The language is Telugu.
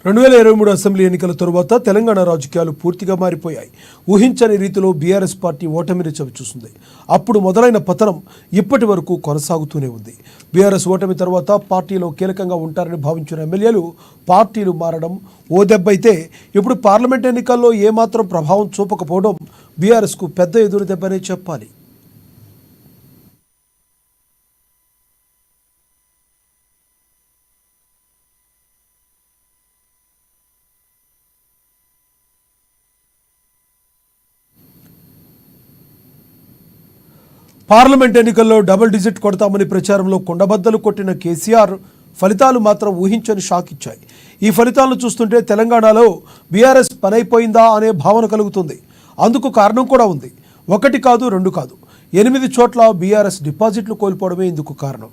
2023 అసెంబ్లీ ఎన్నికల తరువాత తెలంగాణ రాజకీయాలు పూర్తిగా మారిపోయాయి. ఊహించని రీతిలో బీఆర్ఎస్ పార్టీ ఓటమిని చవిచూసింది. అప్పుడు మొదలైన పతనం ఇప్పటి వరకు కొనసాగుతూనే ఉంది. బీఆర్ఎస్ ఓటమి తర్వాత పార్టీలో కీలకంగా ఉంటారని భావించిన ఎమ్మెల్యేలు పార్టీలు మారడం ఓ దెబ్బ అయితే, ఇప్పుడు పార్లమెంట్ ఎన్నికల్లో ఏమాత్రం ప్రభావం చూపకపోవడం బీఆర్ఎస్కు పెద్ద ఎదురు దెబ్బనే చెప్పాలి. పార్లమెంట్ ఎన్నికల్లో డబుల్ డిజిట్ కొడతామని ప్రచారంలో కుండబద్దలు కొట్టిన కేసీఆర్ ఫలితాలు మాత్రం ఊహించని షాక్ ఇచ్చాయి. ఈ ఫలితాలను చూస్తుంటే తెలంగాణలో బీఆర్ఎస్ పనైపోయిందా అనే భావన కలుగుతుంది. అందుకు కారణం కూడా ఉంది. 1 కాదు 2 కాదు, 8 చోట్ల బీఆర్ఎస్ డిపాజిట్లు కోల్పోవడమే ఇందుకు కారణం.